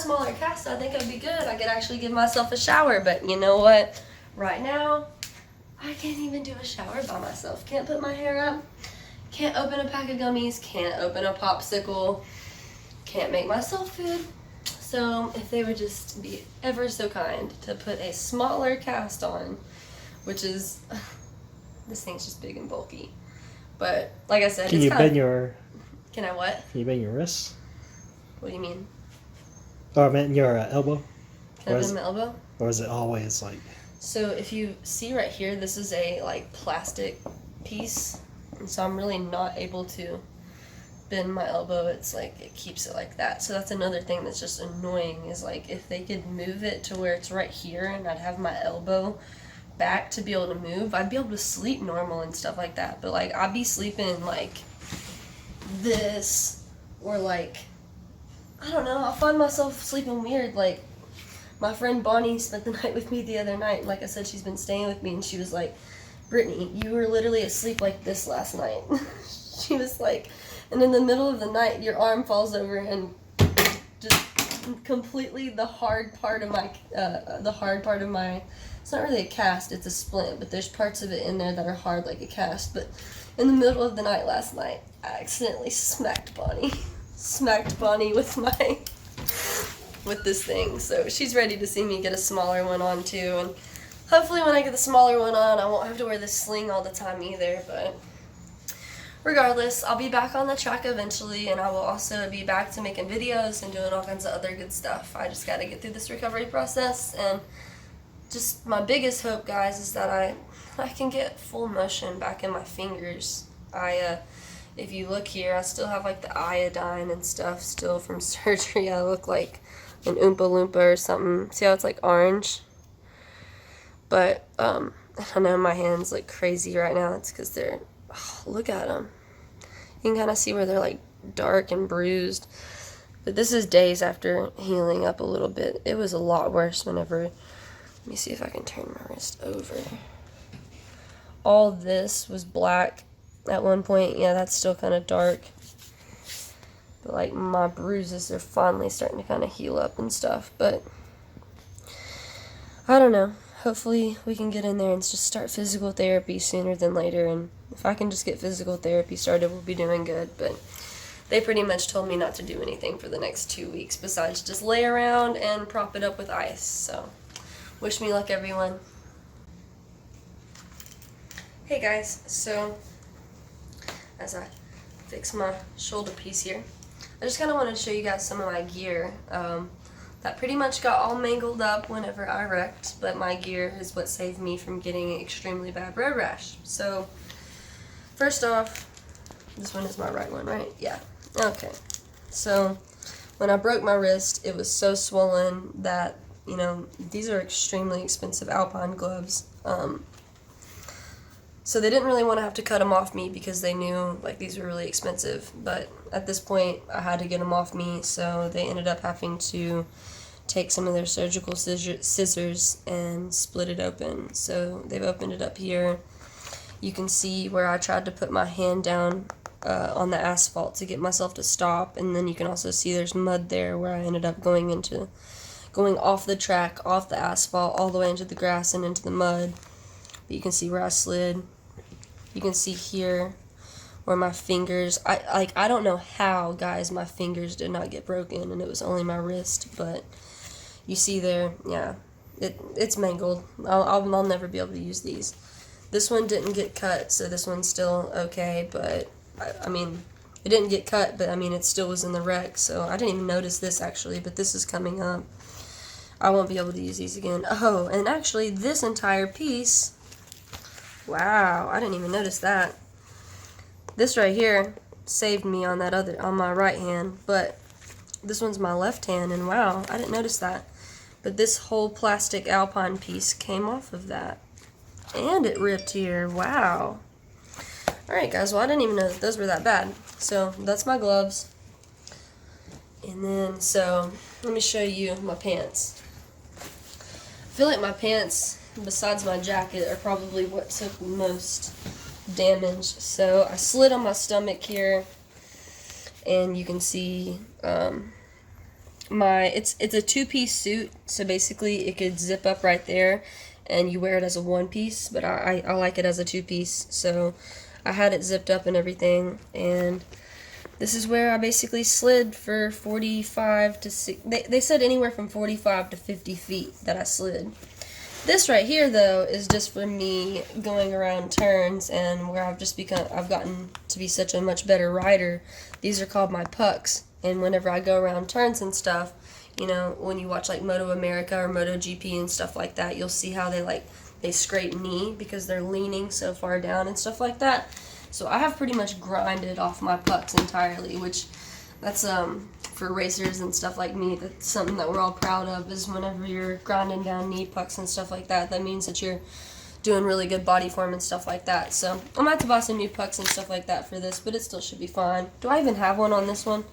smaller cast, I think it would be good. I could actually give myself a shower, but you know what? Right now, I can't even do a shower by myself. Can't put my hair up, can't open a pack of gummies, can't open a popsicle, can't make myself food. So if they would just be ever so kind to put a smaller cast on, which is, this thing's just big and bulky. But like I said, Can you bend your... Can I what? Can you bend your wrists? What do you mean? Oh, I meant your elbow. Can I bend my elbow? Or is it always like... So if you see right here, this is a like plastic piece. And so I'm really not able to bend my elbow. It's like, it keeps it like that. So that's another thing that's just annoying, is like if they could move it to where it's right here and I'd have my elbow back to be able to move, I'd be able to sleep normal and stuff like that. But like I'd be sleeping like this, or like, I don't know, I'll find myself sleeping weird. Like my friend Bonnie spent the night with me the other night. Like I said, she's been staying with me, and she was like, Brittney, you were literally asleep like this last night. She was like, and in the middle of the night, your arm falls over and just completely the hard part of my, it's not really a cast, it's a splint, but there's parts of it in there that are hard like a cast. But in the middle of the night last night, I accidentally smacked Bonnie with this thing. So she's ready to see me get a smaller one on too, and hopefully when I get the smaller one on, I won't have to wear this sling all the time either. But regardless, I'll be back on the track eventually, and I will also be back to making videos and doing all kinds of other good stuff. I just gotta get through this recovery process, and just my biggest hope, guys, is that I can get full motion back in my fingers. If you look here, I still have like the iodine and stuff still from surgery. I look like an Oompa Loompa or something. See how it's like orange? But I know my hands look crazy right now. It's because they're, look at them. You can kind of see where they're like dark and bruised. But this is days after healing up a little bit. It was a lot worse whenever, let me see if I can turn my wrist over. All this was black at one point. Yeah, that's still kind of dark. But like my bruises are finally starting to kind of heal up and stuff. But I don't know. Hopefully we can get in there and just start physical therapy sooner than later. And if I can just get physical therapy started, we'll be doing good. But they pretty much told me not to do anything for the next 2 weeks besides just lay around and prop it up with ice. So wish me luck, everyone. Hey guys, so as I fix my shoulder piece here, I just kind of wanted to show you guys some of my gear. That pretty much got all mangled up whenever I wrecked, but my gear is what saved me from getting an extremely bad road rash. So, first off, this one is my right one, right? Yeah. Okay. So, when I broke my wrist, it was so swollen that, you know, these are extremely expensive Alpine gloves. So they didn't really want to have to cut them off me because they knew like these were really expensive. But at this point, I had to get them off me, so they ended up having to take some of their surgical scissors and split it open. So they've opened it up here. You can see where I tried to put my hand down on the asphalt to get myself to stop, and then you can also see there's mud there where I ended up going off the track, off the asphalt, all the way into the grass and into the mud. But you can see where I slid. You can see here where my fingers, I don't know how, guys, my fingers did not get broken, and it was only my wrist, but you see there, yeah, it's mangled. I'll never be able to use these. This one didn't get cut, so this one's still okay, but, I mean, it didn't get cut, but, I mean, it still was in the wreck, so I didn't even notice this, actually, but this is coming up. I won't be able to use these again. Oh, and actually, this entire piece, wow, I didn't even notice that. This right here saved me on my right hand, but this one's my left hand, and wow, I didn't notice that. But this whole plastic Alpine piece came off of that. And it ripped here, wow. Alright guys, well I didn't even know that those were that bad. So, that's my gloves. And then, so, let me show you my pants. I feel like my pants, besides my jacket, are probably what took the most damage. So I slid on my stomach here, and you can see it's a two-piece suit, so basically it could zip up right there and you wear it as a one piece, but I like it as a two-piece, so I had it zipped up and everything, and this is where I basically slid for 45 to 6, they said anywhere from 45 to 50 feet that I slid. This right here, though, is just for me going around turns, and where I've gotten to be such a much better rider. These are called my pucks, and whenever I go around turns and stuff, you know, when you watch like Moto America or Moto GP and stuff like that, you'll see how they scrape knee because they're leaning so far down and stuff like that. So I have pretty much grinded off my pucks entirely, which that's for racers and stuff like me, that's something that we're all proud of, is whenever you're grinding down knee pucks and stuff like that, that means that you're doing really good body form and stuff like that. So I'm gonna have to buy some new pucks and stuff like that for this, but it still should be fine. Do I even have one on this one?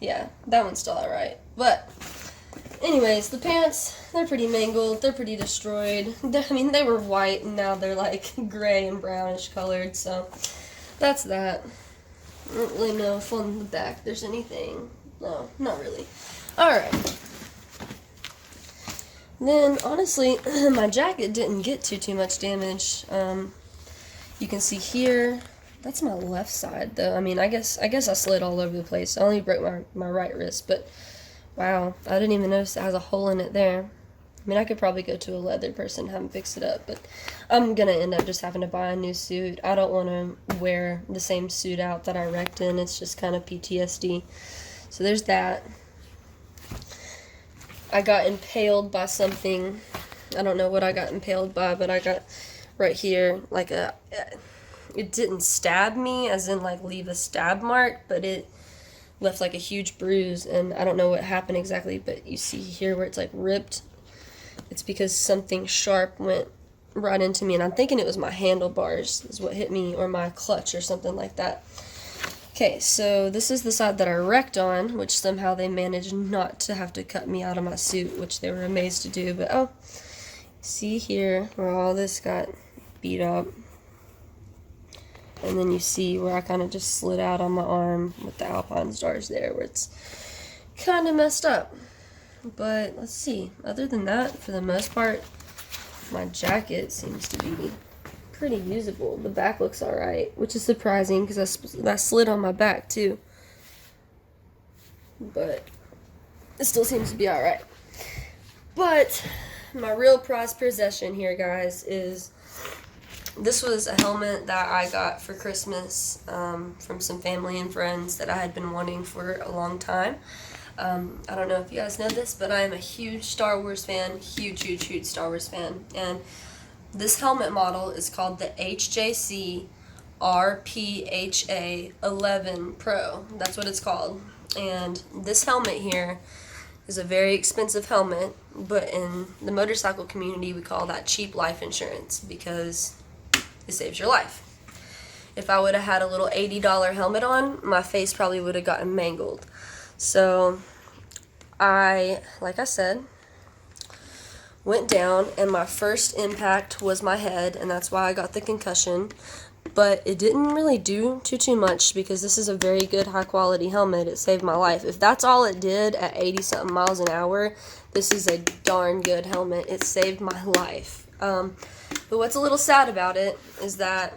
Yeah, that one's still alright. But anyways, the pants, they're pretty mangled, they're pretty destroyed. They were white and now they're like gray and brownish colored, so that's that. I don't really know if on the back there's anything. No, not really. Alright. Then, honestly, my jacket didn't get too much damage. You can see here, that's my left side, though. I guess I slid all over the place. I only broke my right wrist, but wow, I didn't even notice it has a hole in it there. I could probably go to a leather person and have them fix it up, but I'm gonna end up just having to buy a new suit. I don't want to wear the same suit out that I wrecked in. It's just kind of PTSD. So there's that. I got impaled by something. I don't know what I got impaled by, but I got right here like it didn't stab me as in like leave a stab mark, but it left like a huge bruise, and I don't know what happened exactly, but you see here where it's like ripped. It's because something sharp went right into me, and I'm thinking it was my handlebars is what hit me, or my clutch or something like that. Okay, so this is the side that I wrecked on, which somehow they managed not to have to cut me out of my suit, which they were amazed to do, but oh, see here where all this got beat up. And then you see where I kind of just slid out on my arm with the Alpine stars there, where it's kind of messed up. But let's see, other than that, for the most part, my jacket seems to be pretty usable. The back looks alright, which is surprising because I slid on my back too. But it still seems to be alright. But my real prized possession here, guys, is this was a helmet that I got for Christmas from some family and friends that I had been wanting for a long time. I don't know if you guys know this, but I am a huge Star Wars fan, huge Star Wars fan, and this helmet model is called the HJC RPHA 11 Pro. That's what it's called. And this helmet here is a very expensive helmet, but in the motorcycle community we call that cheap life insurance because it saves your life. If I would have had a little $80 helmet on, my face probably would have gotten mangled. So like I said, went down, and my first impact was my head, and that's why I got the concussion. But it didn't really do too much because this is a very good high quality helmet. It saved my life. If that's all it did at 80 something miles an hour, this is a darn good helmet. It saved my life. But what's a little sad about it is that,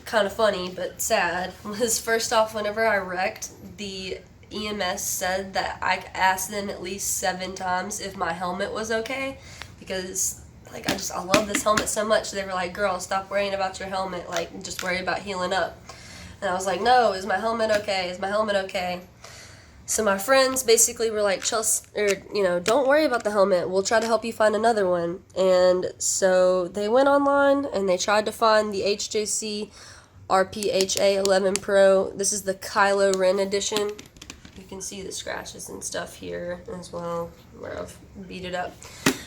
kind of funny but sad, was first off, whenever I wrecked, the EMS said that I asked them at least 7 times if my helmet was okay, because I love this helmet so much. They were like, girl, stop worrying about your helmet, just worry about healing up. And I was like, no, is my helmet okay? Is my helmet okay? So my friends basically were like, don't worry about the helmet. We'll try to help you find another one. And so they went online and they tried to find the HJC RPHA 11 Pro. This is the Kylo Ren edition. You can see the scratches and stuff here as well, where I've beat it up.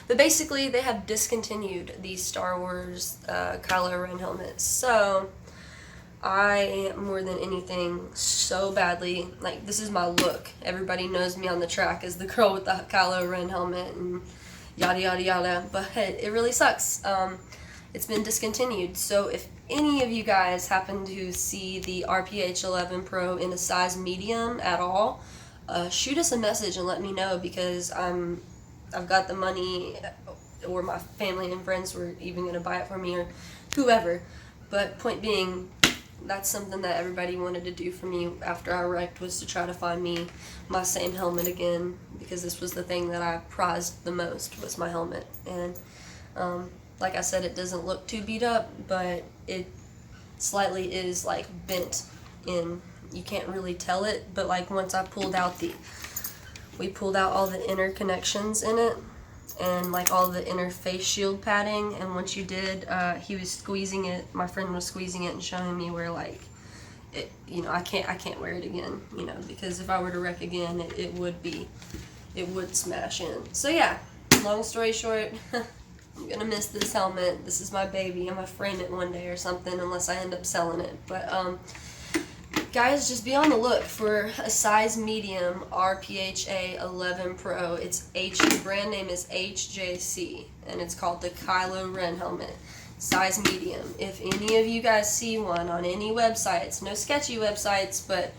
But basically, they have discontinued these Star Wars Kylo Ren helmets. So I, more than anything, so badly, this is my look. Everybody knows me on the track as the girl with the Kylo Ren helmet and yada yada yada. But it really sucks. It's been discontinued. So if any of you guys happen to see the RPH 11 Pro in a size medium at all, shoot us a message and let me know, because I've got the money, or my family and friends were even going to buy it for me, or whoever. But point being, that's something that everybody wanted to do for me after I wrecked, was to try to find me my same helmet again, because this was the thing that I prized the most, was my helmet. And like I said, it doesn't look too beat up, but it slightly is like bent in. You can't really tell it, but like once I pulled out we pulled out all the inner connections in it, and like all the inner face shield padding, and once you did, he was squeezing it, my friend was squeezing it and showing me where like it, you know, I can't wear it again, you know, because if I were to wreck again, it would smash in. So yeah, long story short, I'm gonna miss this helmet. This is my baby. I'm gonna frame it one day or something, unless I end up selling it. But guys, just be on the look for a size medium RPHA 11 Pro. The brand name is HJC, and it's called the Kylo Ren helmet. Size medium. If any of you guys see one on any websites, no sketchy websites, but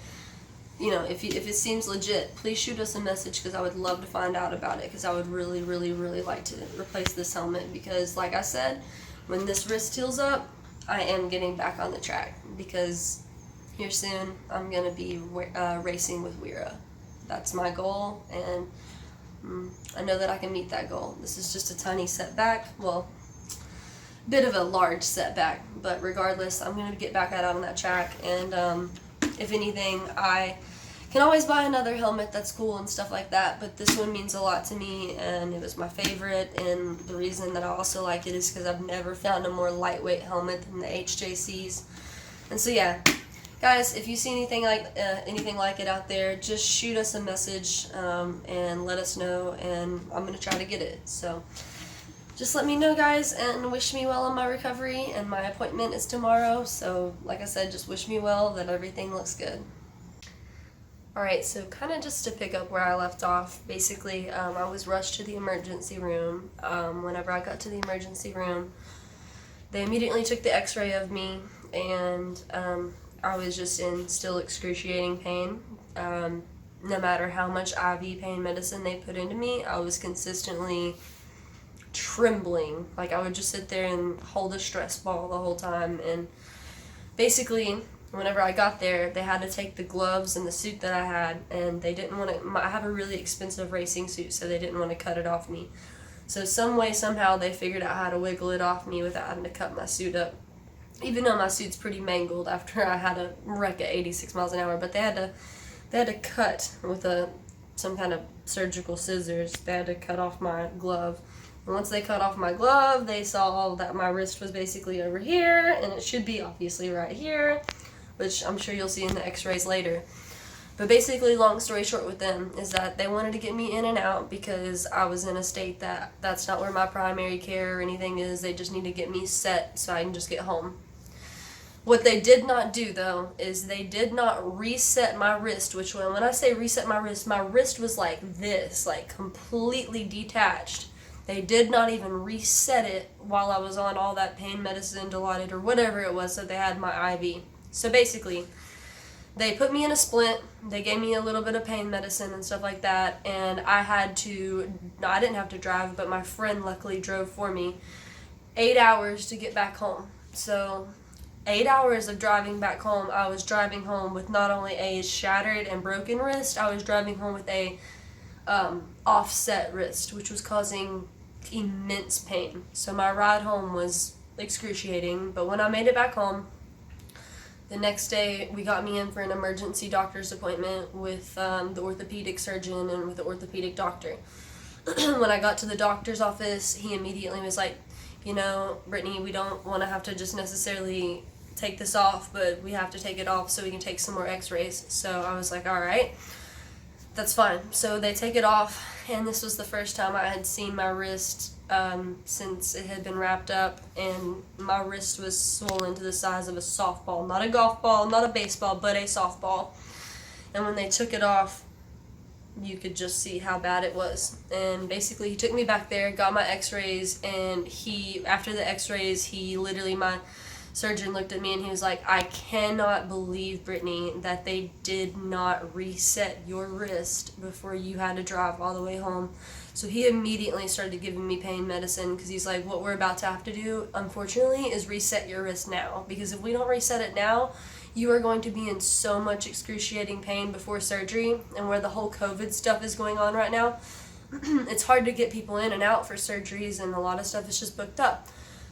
you know, if it seems legit, please shoot us a message, because I would love to find out about it, because I would really, really, really like to replace this helmet, because like I said, when this wrist heals up, I am getting back on the track, because here soon I'm going to be racing with Weira. That's my goal, and I know that I can meet that goal. This is just a tiny setback, well, bit of a large setback, but regardless, I'm going to get back out on that track, and if anything, I can always buy another helmet that's cool and stuff like that, but this one means a lot to me, and it was my favorite, and the reason that I also like it is because I've never found a more lightweight helmet than the HJCs. And so yeah, guys, if you see anything like it out there, just shoot us a message and let us know, and I'm going to try to get it. So just let me know, guys, and wish me well on my recovery, and my appointment is tomorrow, so like I said, just wish me well, that everything looks good. Alright, so kind of just to pick up where I left off, basically, I was rushed to the emergency room. Whenever I got to the emergency room, they immediately took the x-ray of me, and I was just in still excruciating pain. No matter how much IV pain medicine they put into me, I was consistently trembling. Like, I would just sit there and hold a stress ball the whole time, and basically whenever I got there, they had to take the gloves and the suit that I had, and they didn't want to, I have a really expensive racing suit, so they didn't want to cut it off me. So some way, somehow, they figured out how to wiggle it off me without having to cut my suit up, even though my suit's pretty mangled after I had a wreck at 86 miles an hour. But they had to cut with some kind of surgical scissors. They had to cut off my glove. And once they cut off my glove, they saw that my wrist was basically over here, and it should be obviously right here, which I'm sure you'll see in the x-rays later. But basically, long story short with them, is that they wanted to get me in and out because I was in a state that's not where my primary care or anything is. They just need to get me set so I can just get home. What they did not do, though, is they did not reset my wrist, which when I say reset my wrist was like this, like completely detached. They did not even reset it while I was on all that pain medicine, Dilaudid, or whatever it was that they had my IV. So basically, they put me in a splint, they gave me a little bit of pain medicine and stuff like that, and I didn't have to drive, but my friend luckily drove for me 8 hours to get back home. So 8 hours of driving back home, I was driving home with not only a shattered and broken wrist, I was driving home with a offset wrist, which was causing immense pain. So my ride home was excruciating, but when I made it back home, the next day we got me in for an emergency doctor's appointment with the orthopedic surgeon and with the orthopedic doctor. When I got to the doctor's office, he immediately was like, you know, Brittney, we don't want to have to just necessarily take this off, but we have to take it off so we can take some more x-rays. So I was like, all right, that's fine. So they take it off, and this was the first time I had seen my wrist since it had been wrapped up, and my wrist was swollen to the size of a softball. Not a golf ball, not a baseball, but a softball. And when they took it off, you could just see how bad it was. And basically, he took me back there, got my x-rays, and after the x-rays, he literally, my surgeon looked at me and he was like, I cannot believe, Brittney, that they did not reset your wrist before you had to drive all the way home. So he immediately started giving me pain medicine because he's like, what we're about to have to do, unfortunately, is reset your wrist now. Because if we don't reset it now, you are going to be in so much excruciating pain before surgery. And where the whole COVID stuff is going on right now, it's hard to get people in and out for surgeries, and a lot of stuff is just booked up.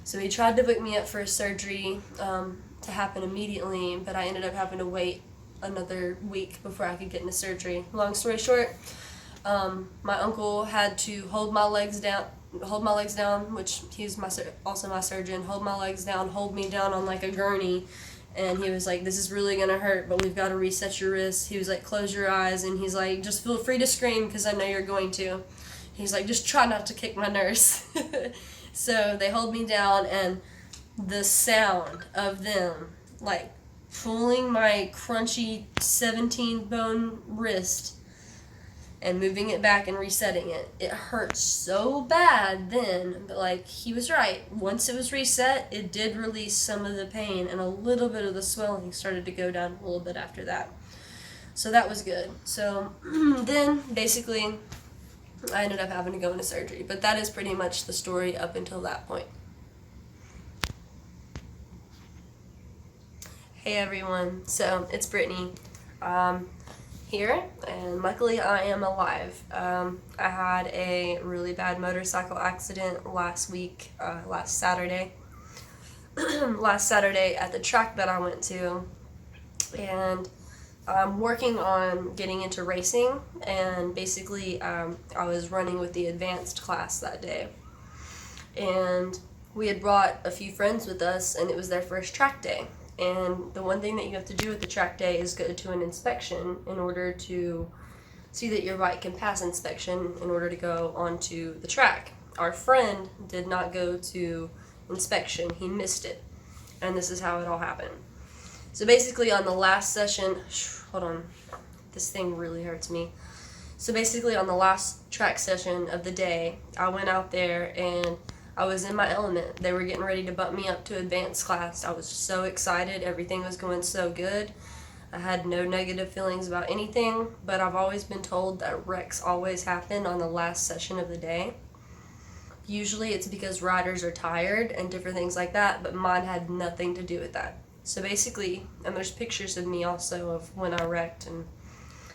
So he tried to book me up for a surgery to happen immediately, but I ended up having to wait another week before I could get into surgery. Long story short, my uncle had to hold my legs down, which he's also my surgeon, hold my legs down, hold me down on like a gurney, and he was like, this is really gonna hurt, but we've got to reset your wrist. He was like, close your eyes, and he's like, just feel free to scream because I know you're going to. He's like, just try not to kick my nurse. So they hold me down, and the sound of them like pulling my crunchy 17-bone wrist and moving it back and resetting it, it hurt so bad then, but like he was right. Once it was reset, it did release some of the pain, and a little bit of the swelling started to go down a little bit after that. So that was good. So then basically I ended up having to go into surgery, but that is pretty much the story up until that point. Hey everyone, so it's Brittney here, and luckily I am alive. I had a really bad motorcycle accident last Saturday. Last Saturday at the track that I went to, and I'm working on getting into racing, and basically I was running with the advanced class that day, and we had brought a few friends with us, and it was their first track day. And the one thing that you have to do at the track day is go to an inspection in order to see that your bike can pass inspection in order to go onto the track. Our friend did not go to inspection. He missed it, and this is how it all happened. So basically on the last session, hold on, this thing really hurts me. So basically on the last track session of the day, I went out there and I was in my element. They were getting ready to bump me up to advanced class. I was so excited. Everything was going so good. I had no negative feelings about anything, but I've always been told that wrecks always happen on the last session of the day. Usually it's because riders are tired and different things like that, but mine had nothing to do with that. So basically, and there's pictures of me also of when I wrecked, and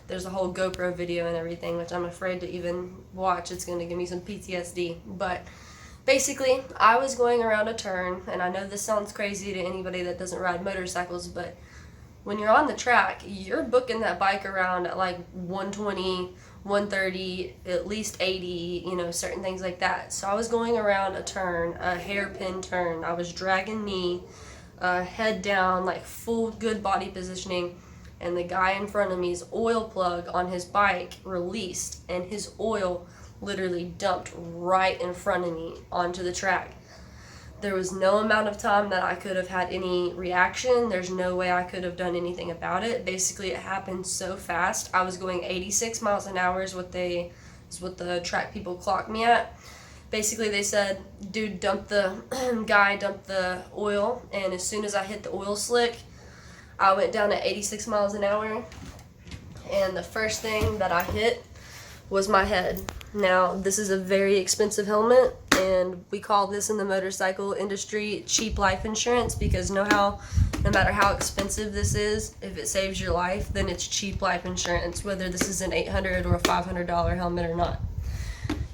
there's a whole GoPro video and everything, which I'm afraid to even watch. It's going to give me some PTSD. But basically, I was going around a turn, and I know this sounds crazy to anybody that doesn't ride motorcycles, but when you're on the track, you're booking that bike around at like 120, 130, at least 80, certain things like that. So I was going around a turn, a hairpin turn. I was dragging me, head down, like full good body positioning, and the guy in front of me's oil plug on his bike released, and his oil literally dumped right in front of me onto the track. There was no amount of time that I could have had any reaction. There's no way I could have done anything about it. Basically, it happened so fast. I was going 86 miles an hour is what the track people clocked me at. Basically, they said, dude, guy dumped the oil, and as soon as I hit the oil slick, I went down at 86 miles an hour, and the first thing that I hit was my head. Now, this is a very expensive helmet, and we call this in the motorcycle industry cheap life insurance, because no matter how expensive this is, if it saves your life, then it's cheap life insurance, whether this is an $800 or a $500 helmet or not.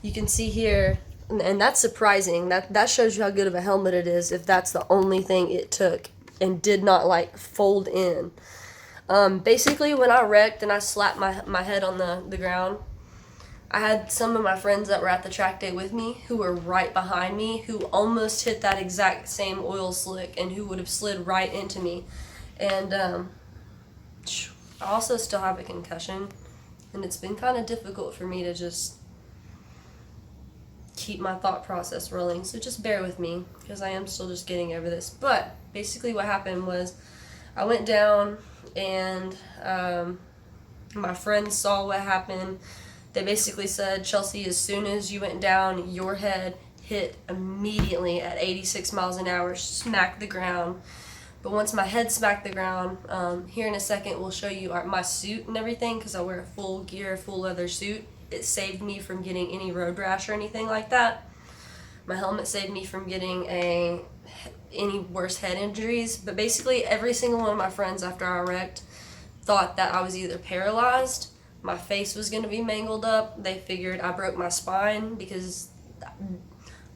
You can see here, and that's surprising. That shows you how good of a helmet it is if that's the only thing it took and did not like fold in. Basically, when I wrecked and I slapped my head on the ground, I had some of my friends that were at the track day with me who were right behind me, who almost hit that exact same oil slick and who would have slid right into me. And I also still have a concussion, and it's been kind of difficult for me to just keep my thought process rolling. So just bear with me, because I am still just getting over this. But basically what happened was I went down, and my friends saw what happened. They basically said, Chelsea, as soon as you went down, your head hit immediately at 86 miles an hour, smacked the ground. But once my head smacked the ground, here in a second we'll show you my suit and everything, because I wear a full gear, full leather suit. It saved me from getting any road rash or anything like that. My helmet saved me from getting any worse head injuries. But basically every single one of my friends after I wrecked thought that I was either paralyzed, my face was going to be mangled up. They figured I broke my spine, because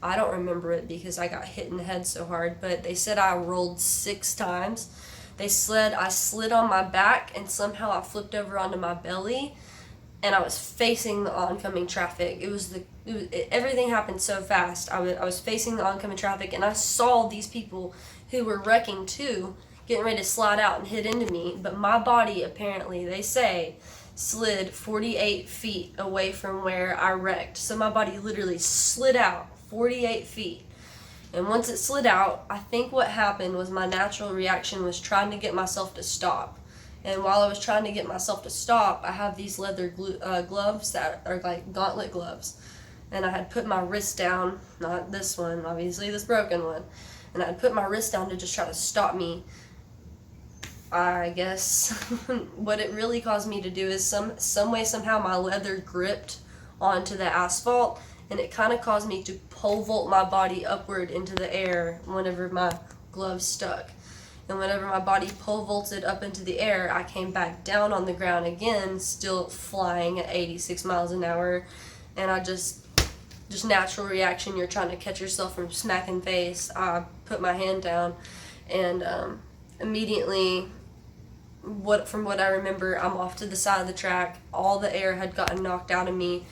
I don't remember it because I got hit in the head so hard, but they said I rolled 6 times. I slid on my back, and somehow I flipped over onto my belly, and I was facing the oncoming traffic. Everything happened so fast. I was facing the oncoming traffic, and I saw these people who were wrecking too, getting ready to slide out and hit into me, but my body, apparently, they say, slid 48 feet away from where I wrecked. So my body literally slid out 48 feet. And once it slid out, I think what happened was my natural reaction was trying to get myself to stop. And while I was trying to get myself to stop, I have these leather gloves that are like gauntlet gloves. And I had put my wrist down, not this one, obviously this broken one. And I had put my wrist down to just try to stop me. I guess what it really caused me to do is some way, somehow my leather gripped onto the asphalt, and it kind of caused me to pole vault my body upward into the air whenever my gloves stuck. And whenever my body pole vaulted up into the air, I came back down on the ground again, still flying at 86 miles an hour. And I just natural reaction, you're trying to catch yourself from smacking face. I put my hand down, and immediately, from what I remember, I'm off to the side of the track. All the air had gotten knocked out of me.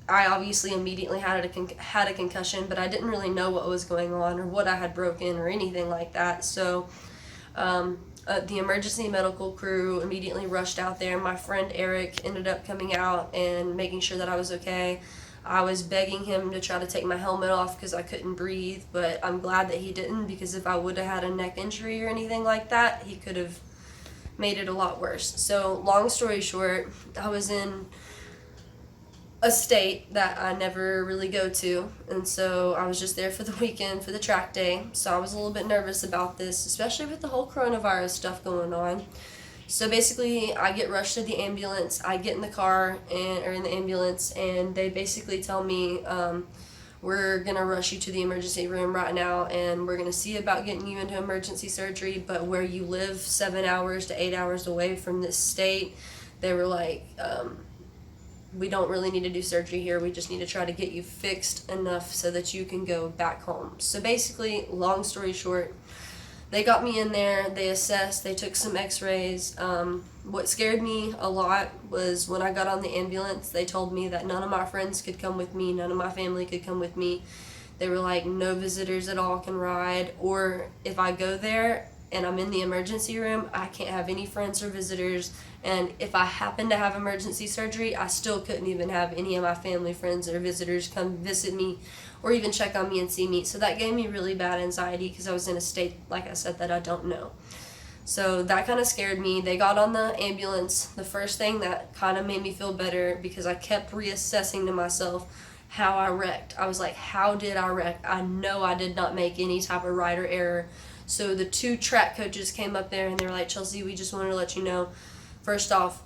I obviously immediately had a concussion, but I didn't really know what was going on or what I had broken or anything like that. So the emergency medical crew immediately rushed out there. My friend Eric ended up coming out and making sure that I was okay. I was begging him to try to take my helmet off because I couldn't breathe, but I'm glad that he didn't, because if I would have had a neck injury or anything like that, he could have made it a lot worse. So long story short, I was in a state that I never really go to, and so I was just there for the weekend, for the track day. So I was a little bit nervous about this, especially with the whole coronavirus stuff going on. So basically, I get rushed to the ambulance. I get in the car or in the ambulance, and they basically tell me, we're going to rush you to the emergency room right now, and we're going to see about getting you into emergency surgery. But where you live 7 hours to 8 hours away from this state, they were like, we don't really need to do surgery here. We just need to try to get you fixed enough so that you can go back home. So basically, long story short, they got me in there, they assessed, they took some x-rays. What scared me a lot was when I got on the ambulance, they told me that none of my friends could come with me, none of my family could come with me. They were like, no visitors at all can ride, or if I go there and I'm in the emergency room, I can't have any friends or visitors. And if I happen to have emergency surgery, I still couldn't even have any of my family, friends, or visitors come visit me or even check on me and see me. So that gave me really bad anxiety because I was in a state, like I said, that I don't know. So that kind of scared me. They got on the ambulance. The first thing that kind of made me feel better, because I kept reassessing to myself how I wrecked. I was like, how did I wreck? I know I did not make any type of rider error. So the 2 track coaches came up there and they were like, Chelsea, we just wanted to let you know, first off,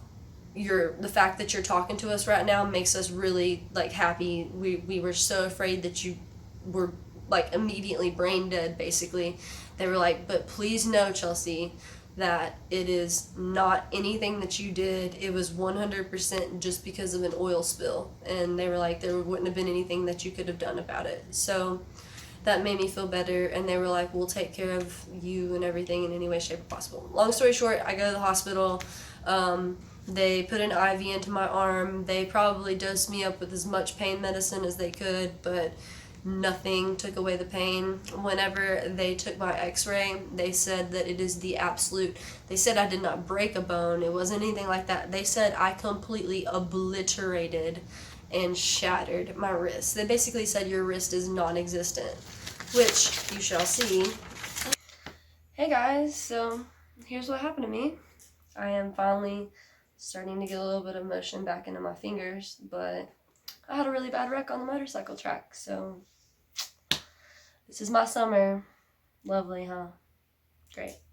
the fact that you're talking to us right now makes us really like happy. We were so afraid that you were like immediately brain dead, basically. They were like, but please know, Chelsea, that it is not anything that you did. It was 100% just because of an oil spill. And they were like, there wouldn't have been anything that you could have done about it. So that made me feel better, and they were like, we'll take care of you and everything in any way, shape, or possible. Long story short, I go to the hospital. They put an IV into my arm. They probably dosed me up with as much pain medicine as they could, but nothing took away the pain. Whenever they took my x-ray, they said that it is the absolute, they said I did not break a bone. It wasn't anything like that. They said I completely obliterated and shattered my wrist. They basically said your wrist is non-existent, which you shall see. Hey guys, so here's what happened to me. I am finally starting to get a little bit of motion back into my fingers, but I had a really bad wreck on the motorcycle track, so this is my summer. Lovely, huh? Great.